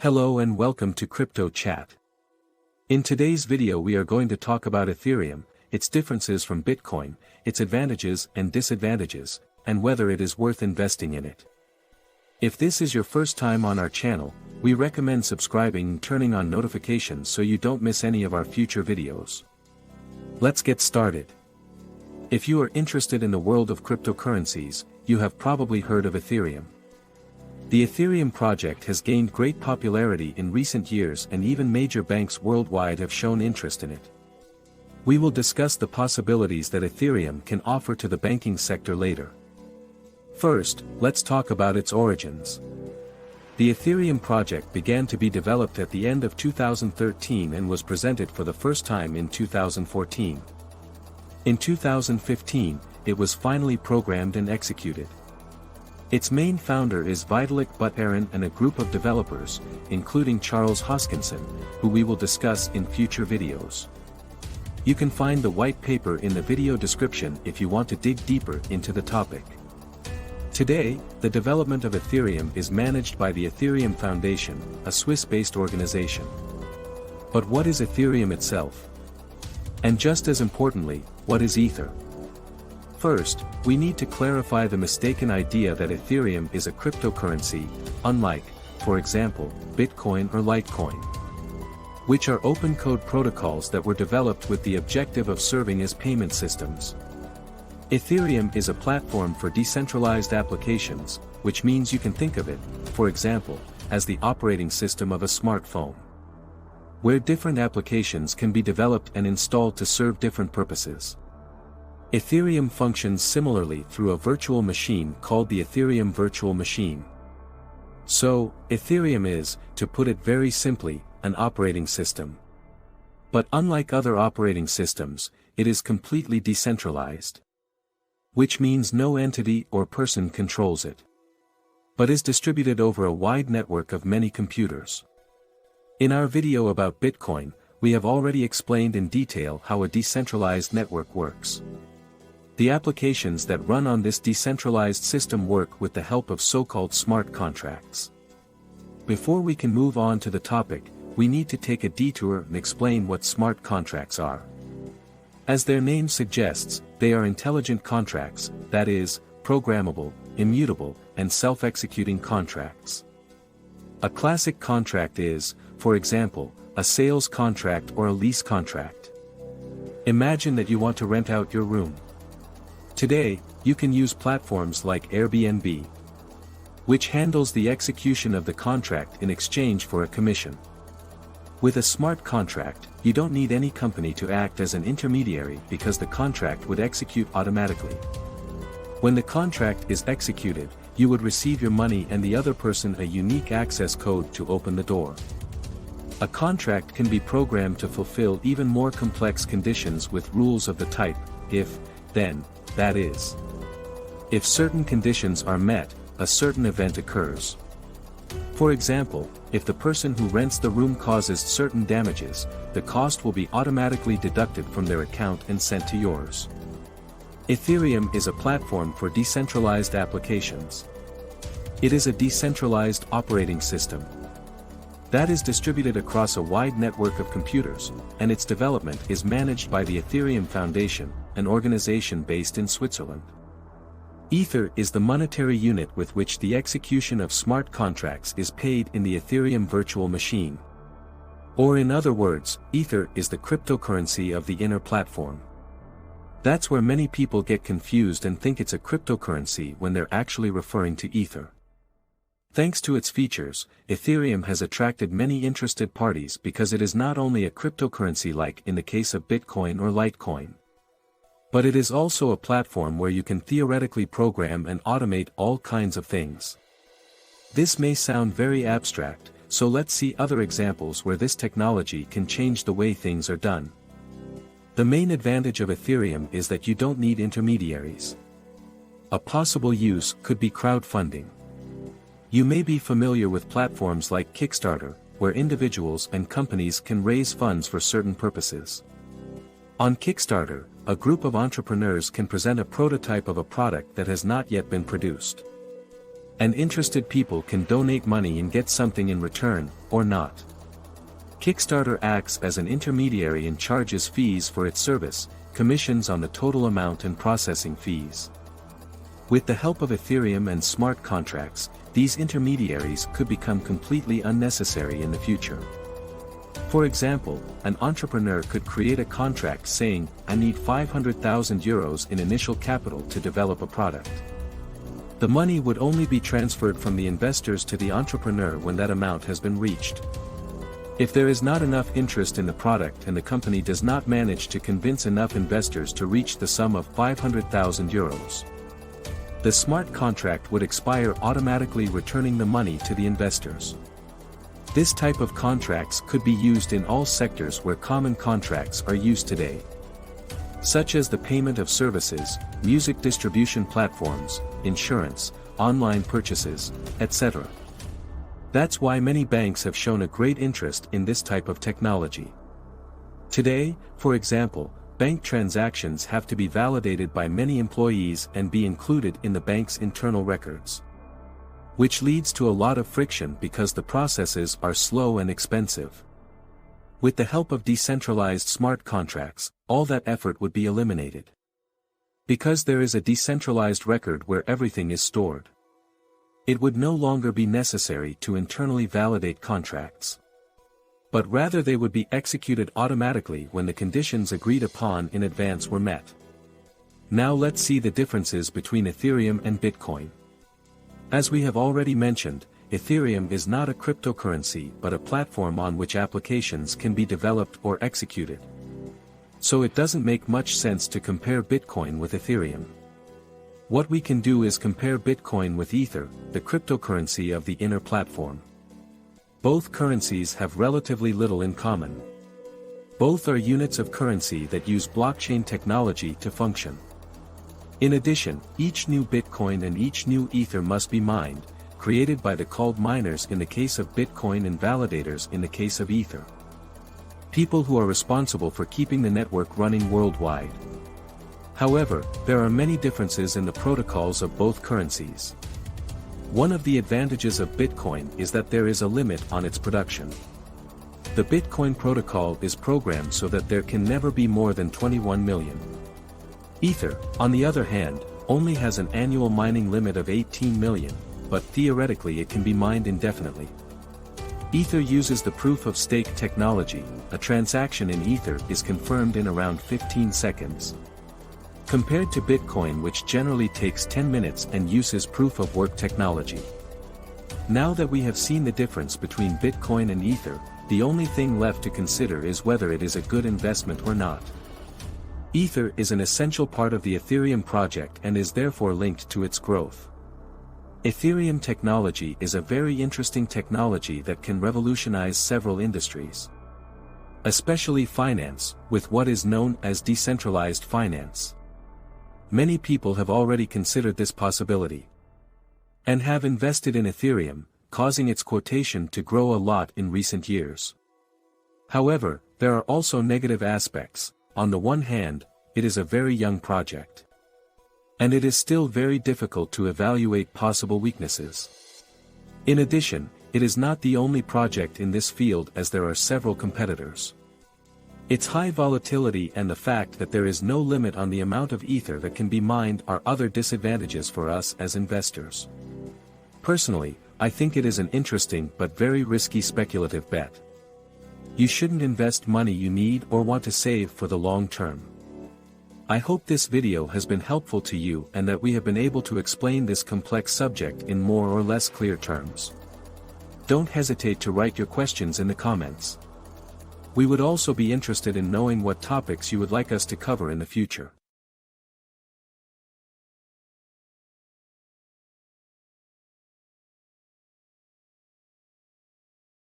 Hello and welcome to Crypto Chat. In today's video we are going to talk about Ethereum, its differences from Bitcoin, its advantages and disadvantages, and whether it is worth investing in it. If this is your first time on our channel, we recommend subscribing and turning on notifications so you don't miss any of our future videos. Let's get started. If you are interested in the world of cryptocurrencies, you have probably heard of Ethereum. The Ethereum project has gained great popularity in recent years and even major banks worldwide have shown interest in it. We will discuss the possibilities that Ethereum can offer to the banking sector later. First, let's talk about its origins. The Ethereum project began to be developed at the end of 2013 and was presented for the first time in 2014. In 2015, it was finally programmed and executed. Its main founder is Vitalik Buterin and a group of developers, including Charles Hoskinson, who we will discuss in future videos. You can find the white paper in the video description if you want to dig deeper into the topic. Today, the development of Ethereum is managed by the Ethereum Foundation, a Swiss-based organization. But what is Ethereum itself? And just as importantly, what is Ether? First, we need to clarify the mistaken idea that Ethereum is a cryptocurrency, unlike, for example, Bitcoin or Litecoin, which are open code protocols that were developed with the objective of serving as payment systems. Ethereum is a platform for decentralized applications, which means you can think of it, for example, as the operating system of a smartphone, where different applications can be developed and installed to serve different purposes. Ethereum functions similarly through a virtual machine called the Ethereum Virtual Machine. So, Ethereum is, to put it very simply, an operating system. But unlike other operating systems, it is completely decentralized, which means no entity or person controls it, but is distributed over a wide network of many computers. In our video about Bitcoin, we have already explained in detail how a decentralized network works. The applications that run on this decentralized system work with the help of so-called smart contracts. Before we can move on to the topic, we need to take a detour and explain what smart contracts are. As their name suggests, they are intelligent contracts, that is, programmable, immutable, and self-executing contracts. A classic contract is, for example, a sales contract or a lease contract. Imagine that you want to rent out your room. Today, you can use platforms like Airbnb, which handles the execution of the contract in exchange for a commission. With a smart contract, you don't need any company to act as an intermediary because the contract would execute automatically. When the contract is executed, you would receive your money and the other person a unique access code to open the door. A contract can be programmed to fulfill even more complex conditions with rules of the type, if, then, that is, if certain conditions are met, a certain event occurs. For example, if the person who rents the room causes certain damages, the cost will be automatically deducted from their account and sent to yours. Ethereum is a platform for decentralized applications. It is a decentralized operating system that is distributed across a wide network of computers, and its development is managed by the Ethereum Foundation, an organization based in Switzerland. Ether is the monetary unit with which the execution of smart contracts is paid in the Ethereum Virtual Machine. Or in other words, Ether is the cryptocurrency of the inner platform. That's where many people get confused and think it's a cryptocurrency when they're actually referring to Ether. Thanks to its features, Ethereum has attracted many interested parties because it is not only a cryptocurrency like in the case of Bitcoin or Litecoin, but it is also a platform where you can theoretically program and automate all kinds of things. This may sound very abstract, so let's see other examples where this technology can change the way things are done. The main advantage of Ethereum is that you don't need intermediaries. A possible use could be crowdfunding. You may be familiar with platforms like Kickstarter, where individuals and companies can raise funds for certain purposes. On Kickstarter, a group of entrepreneurs can present a prototype of a product that has not yet been produced. And interested people can donate money and get something in return, or not. Kickstarter acts as an intermediary and charges fees for its service, commissions on the total amount and processing fees. With the help of Ethereum and smart contracts, these intermediaries could become completely unnecessary in the future. For example, an entrepreneur could create a contract saying, "I need 500,000 euros in initial capital to develop a product." The money would only be transferred from the investors to the entrepreneur when that amount has been reached. If there is not enough interest in the product and the company does not manage to convince enough investors to reach the sum of 500,000 euros, the smart contract would expire, automatically returning the money to the investors. This type of contracts could be used in all sectors where common contracts are used today, such as the payment of services, music distribution platforms, insurance, online purchases, etc. That's why many banks have shown a great interest in this type of technology. Today, for example, bank transactions have to be validated by many employees and be included in the bank's internal records, which leads to a lot of friction because the processes are slow and expensive. With the help of decentralized smart contracts, all that effort would be eliminated, because there is a decentralized record where everything is stored. It would no longer be necessary to internally validate contracts, but rather they would be executed automatically when the conditions agreed upon in advance were met. Now let's see the differences between Ethereum and Bitcoin. As we have already mentioned, Ethereum is not a cryptocurrency but a platform on which applications can be developed or executed. So it doesn't make much sense to compare Bitcoin with Ethereum. What we can do is compare Bitcoin with Ether, the cryptocurrency of the inner platform. Both currencies have relatively little in common. Both are units of currency that use blockchain technology to function. In addition, each new Bitcoin and each new Ether must be mined, created by the called miners in the case of Bitcoin and validators in the case of Ether, people who are responsible for keeping the network running worldwide. However, there are many differences in the protocols of both currencies. One of the advantages of Bitcoin is that there is a limit on its production. The Bitcoin protocol is programmed so that there can never be more than 21 million. Ether, on the other hand, only has an annual mining limit of 18 million, but theoretically it can be mined indefinitely. Ether uses the proof-of-stake technology. A transaction in Ether is confirmed in around 15 seconds. Compared to Bitcoin, which generally takes 10 minutes and uses proof-of-work technology. Now that we have seen the difference between Bitcoin and Ether, the only thing left to consider is whether it is a good investment or not. Ether is an essential part of the Ethereum project and is therefore linked to its growth. Ethereum technology is a very interesting technology that can revolutionize several industries, especially finance, with what is known as decentralized finance. Many people have already considered this possibility and have invested in Ethereum, causing its quotation to grow a lot in recent years. However, there are also negative aspects. On the one hand, it is a very young project, and it is still very difficult to evaluate possible weaknesses. In addition, it is not the only project in this field, as there are several competitors. Its high volatility and the fact that there is no limit on the amount of Ether that can be mined are other disadvantages for us as investors. Personally, I think it is an interesting but very risky speculative bet. You shouldn't invest money you need or want to save for the long term. I hope this video has been helpful to you and that we have been able to explain this complex subject in more or less clear terms. Don't hesitate to write your questions in the comments. We would also be interested in knowing what topics you would like us to cover in the future.